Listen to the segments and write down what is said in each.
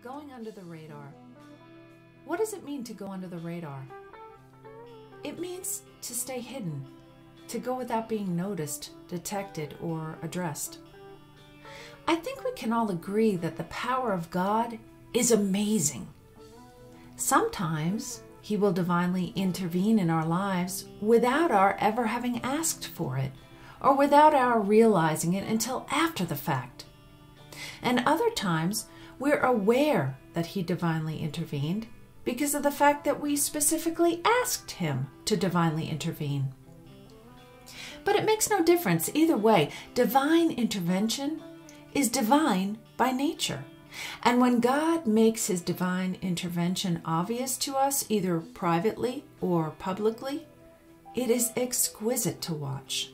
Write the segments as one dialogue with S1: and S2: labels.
S1: Going under the radar. What does it mean to go under the radar? It means to stay hidden, to go without being noticed, detected, or addressed. I think we can all agree that the power of God is amazing. Sometimes He will divinely intervene in our lives without our ever having asked for it, or without our realizing it until after the fact. And other times, we're aware that He divinely intervened because of the fact that we specifically asked Him to divinely intervene. But it makes no difference either way. Divine intervention is divine by nature. And when God makes His divine intervention obvious to us, either privately or publicly, it is exquisite to watch.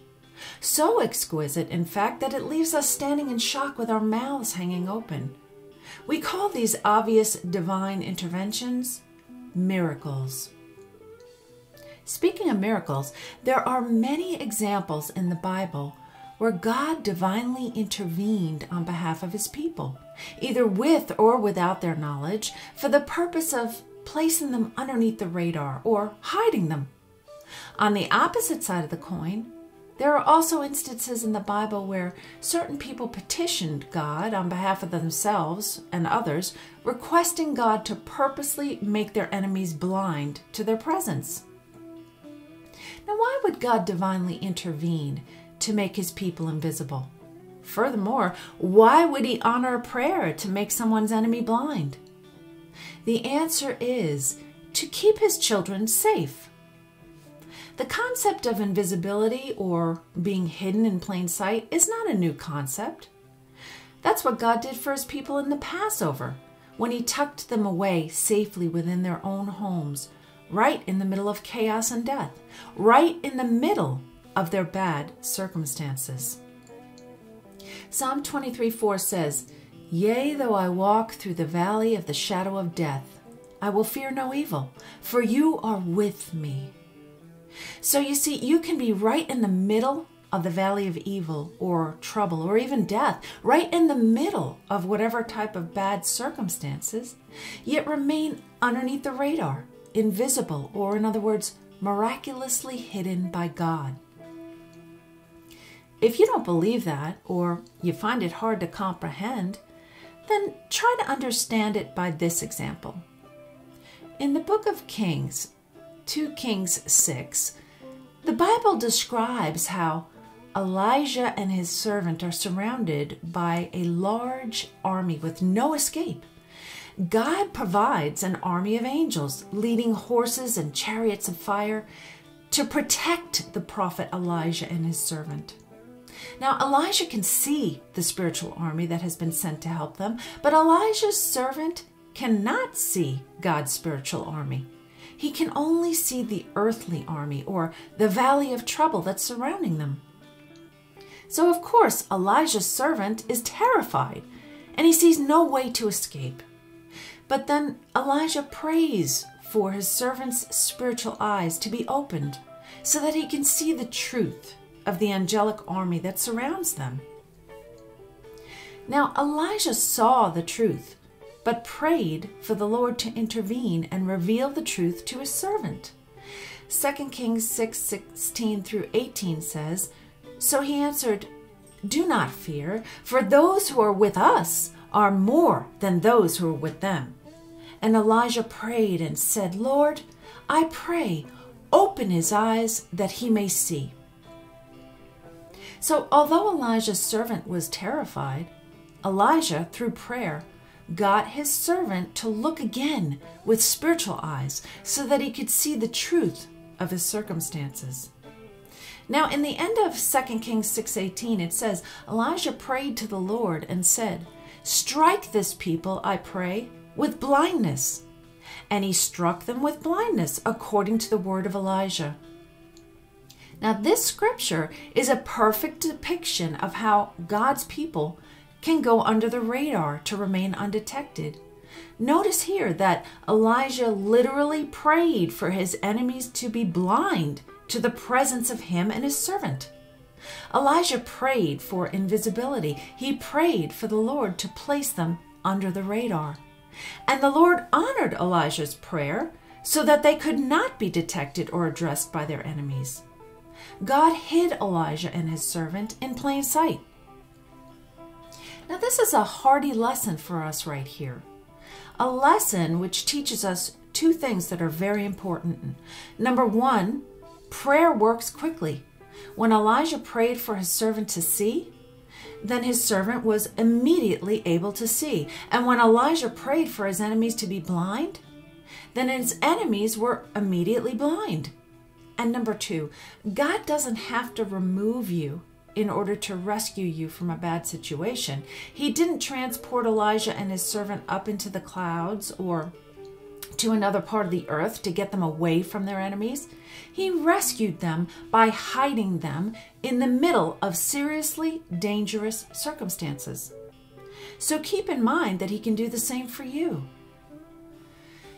S1: So exquisite, in fact, that it leaves us standing in shock with our mouths hanging open. We call these obvious divine interventions miracles. Speaking of miracles, there are many examples in the Bible where God divinely intervened on behalf of His people, either with or without their knowledge, for the purpose of placing them underneath the radar or hiding them. On the opposite side of the coin, there are also instances in the Bible where certain people petitioned God on behalf of themselves and others, requesting God to purposely make their enemies blind to their presence. Now, why would God divinely intervene to make His people invisible? Furthermore, why would He honor a prayer to make someone's enemy blind? The answer is to keep His children safe. The concept of invisibility, or being hidden in plain sight, is not a new concept. That's what God did for His people in the Passover, when He tucked them away safely within their own homes, right in the middle of chaos and death, right in the middle of their bad circumstances. Psalm 23:4 says, "Yea, though I walk through the valley of the shadow of death, I will fear no evil, for you are with me." So you see, you can be right in the middle of the valley of evil or trouble or even death, right in the middle of whatever type of bad circumstances, yet remain underneath the radar, invisible, or in other words, miraculously hidden by God. If you don't believe that, or you find it hard to comprehend, then try to understand it by this example. In the book of Kings, 2 Kings 6, the Bible describes how Elijah and his servant are surrounded by a large army with no escape. God provides an army of angels leading horses and chariots of fire to protect the prophet Elijah and his servant. Now, Elijah can see the spiritual army that has been sent to help them, but Elijah's servant cannot see God's spiritual army. He can only see the earthly army, or the valley of trouble that's surrounding them. So, of course, Elijah's servant is terrified, and he sees no way to escape. But then Elijah prays for his servant's spiritual eyes to be opened so that he can see the truth of the angelic army that surrounds them. Now, Elijah saw the truth, but prayed for the Lord to intervene and reveal the truth to his servant. 2 Kings 6:16 through 18 says, "So he answered, 'Do not fear, for those who are with us are more than those who are with them.' And Elijah prayed and said, 'Lord, I pray, open his eyes that he may see.'" So although Elijah's servant was terrified, Elijah, through prayer, got his servant to look again with spiritual eyes so that he could see the truth of his circumstances. Now, in the end of 2 Kings 6:18, it says, Elijah prayed to the Lord and said, "Strike this people, I pray, with blindness." And he struck them with blindness, according to the word of Elijah. Now, this scripture is a perfect depiction of how God's people can go under the radar to remain undetected. Notice here that Elijah literally prayed for his enemies to be blind to the presence of him and his servant. Elijah prayed for invisibility. He prayed for the Lord to place them under the radar. And the Lord honored Elijah's prayer so that they could not be detected or addressed by their enemies. God hid Elijah and his servant in plain sight. Now, this is a hearty lesson for us right here. A lesson which teaches us two things that are very important. Number one, prayer works quickly. When Elijah prayed for his servant to see, then his servant was immediately able to see. And when Elijah prayed for his enemies to be blind, then his enemies were immediately blind. And number two, God doesn't have to remove you in order to rescue you from a bad situation. He didn't transport Elijah and his servant up into the clouds or to another part of the earth to get them away from their enemies. He rescued them by hiding them in the middle of seriously dangerous circumstances. So keep in mind that he can do the same for you.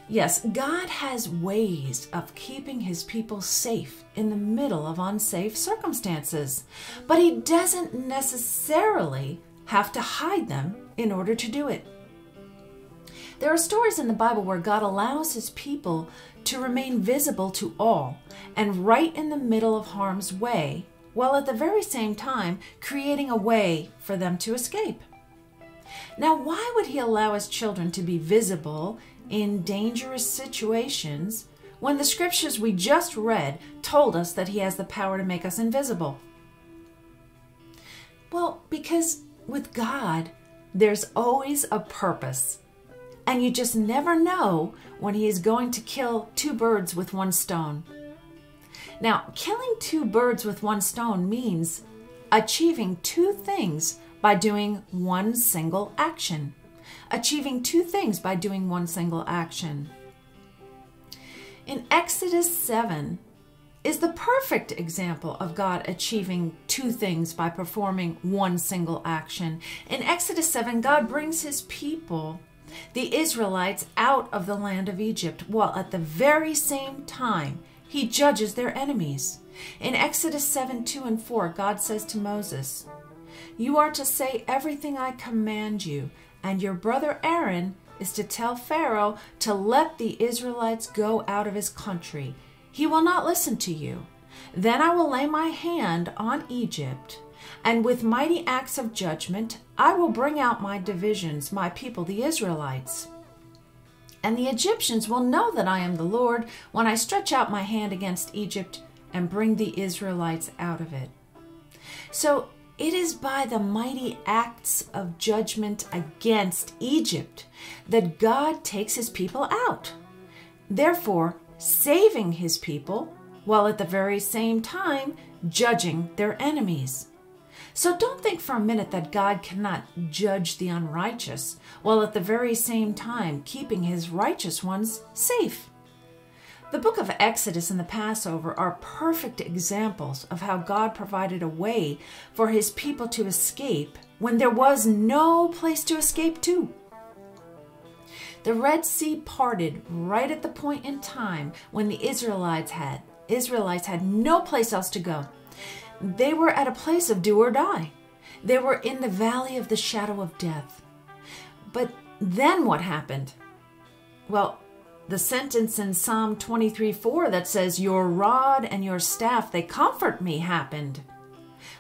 S1: Yes, God has ways of keeping his people safe in the middle of unsafe circumstances, but he doesn't necessarily have to hide them in order to do it. There are stories in the Bible where God allows his people to remain visible to all and right in the middle of harm's way, while at the very same time creating a way for them to escape. Now, why would he allow his children to be visible in dangerous situations when the scriptures we just read told us that he has the power to make us invisible? Well, because with God, there's always a purpose. And you just never know when he is going to kill two birds with one stone. Now, killing two birds with one stone means achieving two things by doing one single action. Achieving two things by doing one single action. In Exodus 7 is the perfect example of God achieving two things by performing one single action. In Exodus 7, God brings his people, the Israelites, out of the land of Egypt, while at the very same time he judges their enemies. In Exodus 7, 2 and 4, God says to Moses, "You are to say everything I command you, and your brother Aaron is to tell Pharaoh to let the Israelites go out of his country. He will not listen to you. Then I will lay my hand on Egypt, and with mighty acts of judgment I will bring out my divisions, my people, the Israelites. And the Egyptians will know that I am the Lord when I stretch out my hand against Egypt and bring the Israelites out of it." So it is by the mighty acts of judgment against Egypt that God takes his people out, therefore saving his people while at the very same time judging their enemies. So don't think for a minute that God cannot judge the unrighteous while at the very same time keeping his righteous ones safe. The book of Exodus and the Passover are perfect examples of how God provided a way for his people to escape when there was no place to escape to. The Red Sea parted right at the point in time when the Israelites had no place else to go. They were at a place of do or die. They were in the valley of the shadow of death. But then what happened? Well, the sentence in Psalm 23:4 that says, "Your rod and your staff, they comfort me," happened.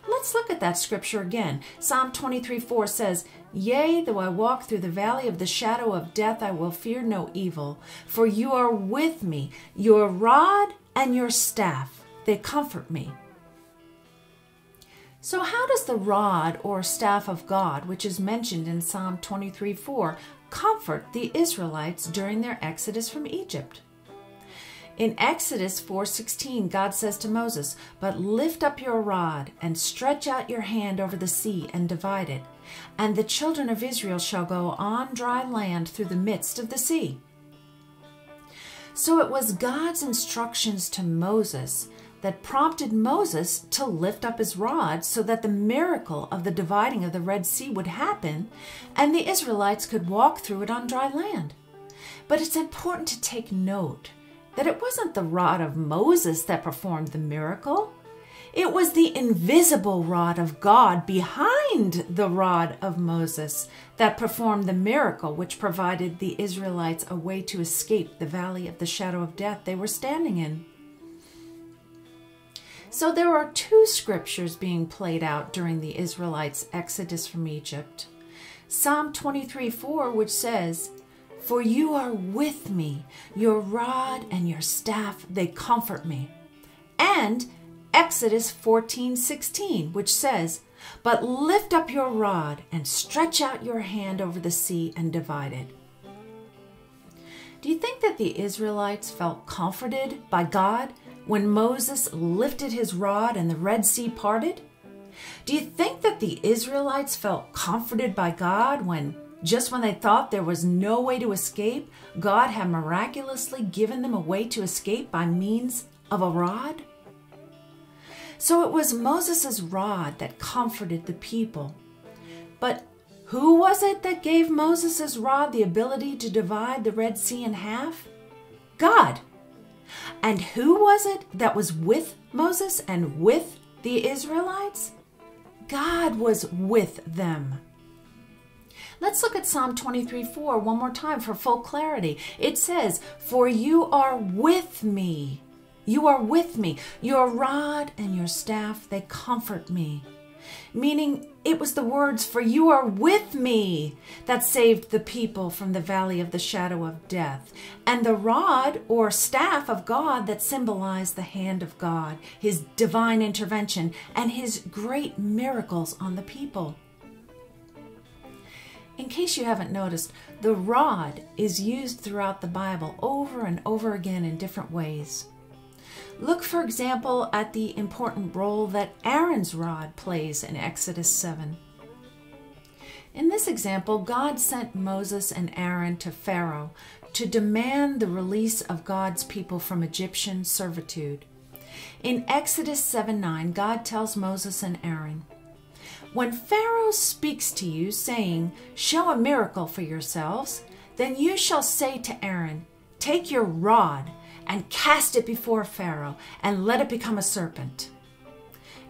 S1: Let's look at that scripture again. Psalm 23:4 says, "Yea, though I walk through the valley of the shadow of death, I will fear no evil, for you are with me. Your rod and your staff, they comfort me." So how does the rod or staff of God, which is mentioned in Psalm 23:4, comfort the Israelites during their exodus from Egypt? In Exodus 4:16, God says to Moses, "But lift up your rod and stretch out your hand over the sea and divide it, and the children of Israel shall go on dry land through the midst of the sea." So it was God's instructions to Moses that prompted Moses to lift up his rod so that the miracle of the dividing of the Red Sea would happen and the Israelites could walk through it on dry land. But it's important to take note that it wasn't the rod of Moses that performed the miracle. It was the invisible rod of God behind the rod of Moses that performed the miracle which provided the Israelites a way to escape the valley of the shadow of death they were standing in. So there are two scriptures being played out during the Israelites' exodus from Egypt. Psalm 23:4, which says, "For you are with me, your rod and your staff, they comfort me." And Exodus 14:16, which says, "But lift up your rod and stretch out your hand over the sea and divide it." Do you think that the Israelites felt comforted by God when Moses lifted his rod and the Red Sea parted? Do you think that the Israelites felt comforted by God when, just when they thought there was no way to escape, God had miraculously given them a way to escape by means of a rod? So it was Moses' rod that comforted the people. But who was it that gave Moses' rod the ability to divide the Red Sea in half? God. And who was it that was with Moses and with the Israelites? God was with them. Let's look at Psalm 23:4 one more time for full clarity. It says, "For you are with me. You are with me. Your rod and your staff, they comfort me." Meaning it was the words, "For you are with me," that saved the people from the valley of the shadow of death. And the rod or staff of God that symbolized the hand of God, his divine intervention, and his great miracles on the people. In case you haven't noticed, the rod is used throughout the Bible over and over again in different ways. Look, for example, at the important role that Aaron's rod plays in Exodus 7. In this example, God sent Moses and Aaron to Pharaoh to demand the release of God's people from Egyptian servitude. In Exodus 7:9, God tells Moses and Aaron, "When Pharaoh speaks to you, saying, 'Show a miracle for yourselves,' then you shall say to Aaron, 'Take your rod and cast it before Pharaoh, and let it become a serpent.'"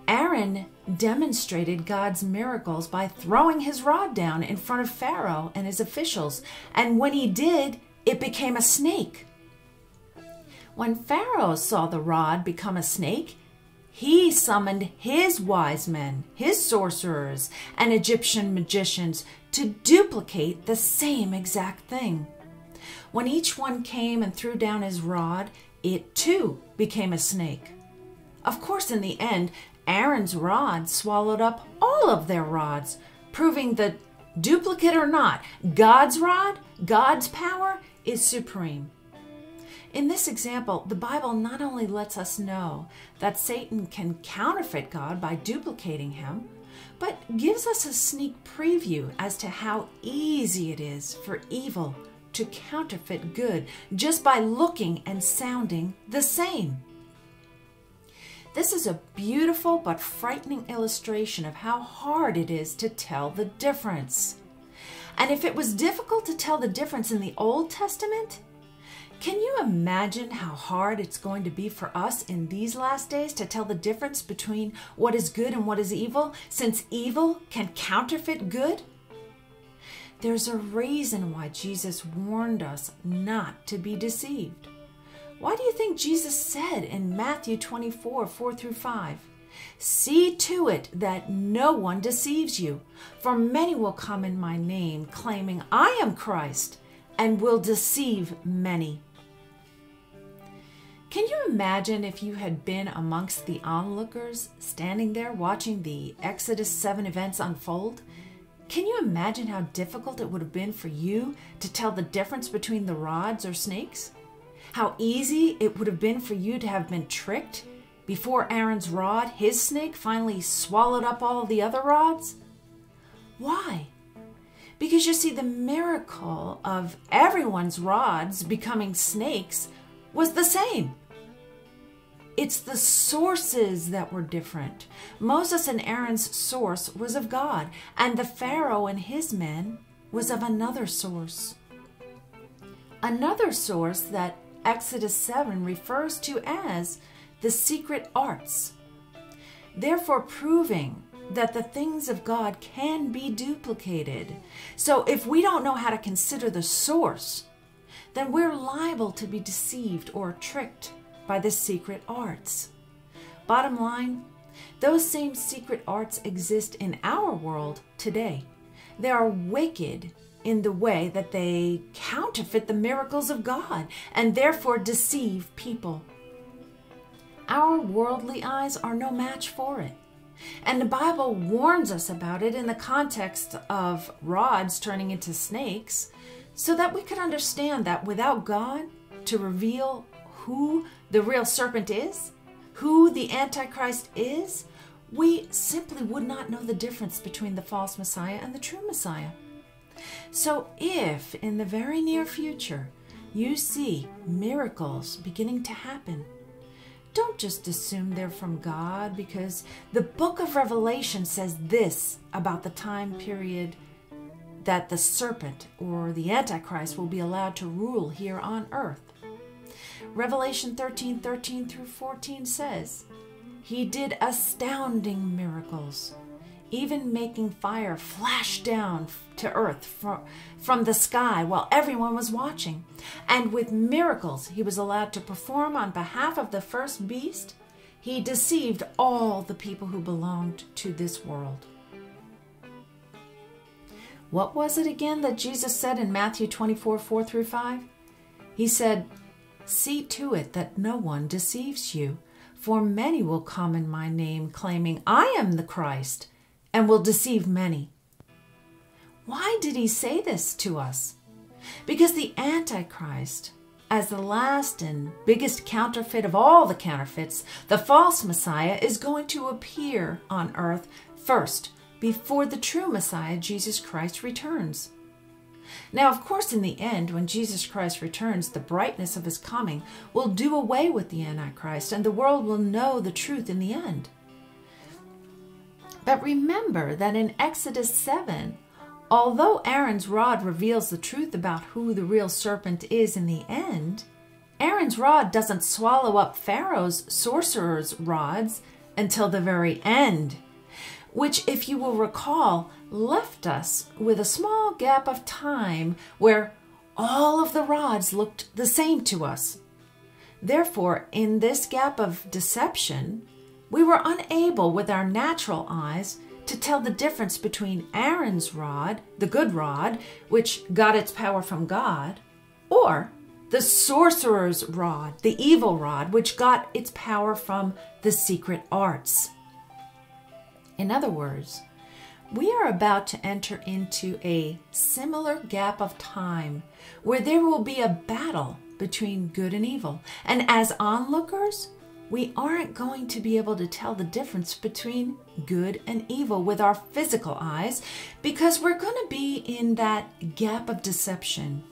S1: Aaron demonstrated God's miracles by throwing his rod down in front of Pharaoh and his officials, and when he did, it became a snake. When Pharaoh saw the rod become a snake, he summoned his wise men, his sorcerers, and Egyptian magicians to duplicate the same exact thing. When each one came and threw down his rod, it too became a snake. Of course, in the end, Aaron's rod swallowed up all of their rods, proving that, duplicate or not, God's rod, God's power, is supreme. In this example, the Bible not only lets us know that Satan can counterfeit God by duplicating him, but gives us a sneak preview as to how easy it is for evil to counterfeit good just by looking and sounding the same. This is a beautiful but frightening illustration of how hard it is to tell the difference. And if it was difficult to tell the difference in the Old Testament, can you imagine how hard it's going to be for us in these last days to tell the difference between what is good and what is evil, since evil can counterfeit good? There's a reason why Jesus warned us not to be deceived. Why do you think Jesus said in Matthew 24:4-5, "See to it that no one deceives you, for many will come in my name, claiming I am Christ, and will deceive many"? Can you imagine if you had been amongst the onlookers, standing there watching the Exodus 7 events unfold? Can you imagine how difficult it would have been for you to tell the difference between the rods or snakes? How easy it would have been for you to have been tricked before Aaron's rod, his snake, finally swallowed up all of the other rods? Why? Because you see, the miracle of everyone's rods becoming snakes was the same. It's the sources that were different. Moses and Aaron's source was of God, and the Pharaoh and his men was of another source. Another source that Exodus 7 refers to as the secret arts. therefore proving that the things of God can be duplicated. So if we don't know how to consider the source, then we're liable to be deceived or tricked by the secret arts. Bottom line, those same secret arts exist in our world today. They are wicked in the way that they counterfeit the miracles of God and therefore deceive people. Our worldly eyes are no match for it. And the Bible warns us about it in the context of rods turning into snakes, so that we could understand that without God to reveal who the real serpent is, who the Antichrist is, we simply would not know the difference between the false Messiah and the true Messiah. So if in the very near future you see miracles beginning to happen, don't just assume they're from God, because the book of Revelation says this about the time period that the serpent or the Antichrist will be allowed to rule here on earth. Revelation 13:13 through 14 says, "He did astounding miracles, even making fire flash down to earth from the sky while everyone was watching. And with miracles he was allowed to perform on behalf of the first beast, he deceived all the people who belonged to this world." What was it again that Jesus said in Matthew 24:4 through 5? He said, "See to it that no one deceives you, for many will come in my name, claiming, 'I am the Christ,' and will deceive many." Why did he say this to us? Because the Antichrist, as the last and biggest counterfeit of all the counterfeits, the false Messiah, is going to appear on earth first, before the true Messiah, Jesus Christ, returns. Now, of course, in the end, when Jesus Christ returns, the brightness of his coming will do away with the Antichrist, and the world will know the truth in the end. But remember that in Exodus 7, although Aaron's rod reveals the truth about who the real serpent is in the end, Aaron's rod doesn't swallow up Pharaoh's sorcerer's rods until the very end, which, if you will recall, left us with a small gap of time where all of the rods looked the same to us. Therefore, in this gap of deception, we were unable with our natural eyes to tell the difference between Aaron's rod, the good rod, which got its power from God, or the sorcerer's rod, the evil rod, which got its power from the secret arts. In other words, we are about to enter into a similar gap of time where there will be a battle between good and evil. And as onlookers, we aren't going to be able to tell the difference between good and evil with our physical eyes, because we're going to be in that gap of deception.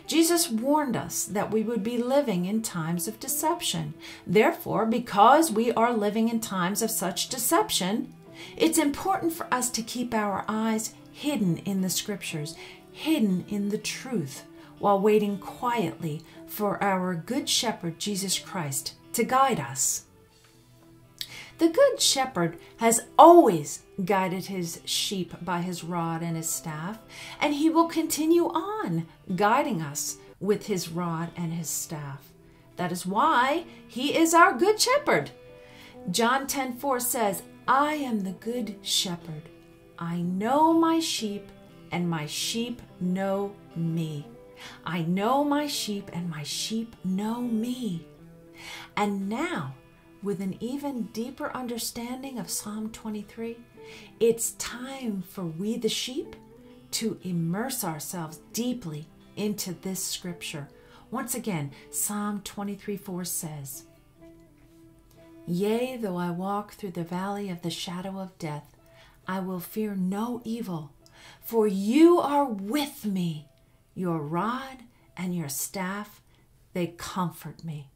S1: Jesus warned us that we would be living in times of deception. Therefore, because we are living in times of such deception, it's important for us to keep our eyes hidden in the scriptures, hidden in the truth, while waiting quietly for our good shepherd, Jesus Christ, to guide us. The good shepherd has always guided his sheep by his rod and his staff, and he will continue on guiding us with his rod and his staff. That is why he is our good shepherd. John 10:4 says, "I am the good shepherd. I know my sheep, and my sheep know me. I know my sheep, and my sheep know me." And now, with an even deeper understanding of Psalm 23, it's time for we the sheep to immerse ourselves deeply into this scripture. Once again, Psalm 23:4 says, "Yea, though I walk through the valley of the shadow of death, I will fear no evil, for you are with me. Your rod and your staff, they comfort me."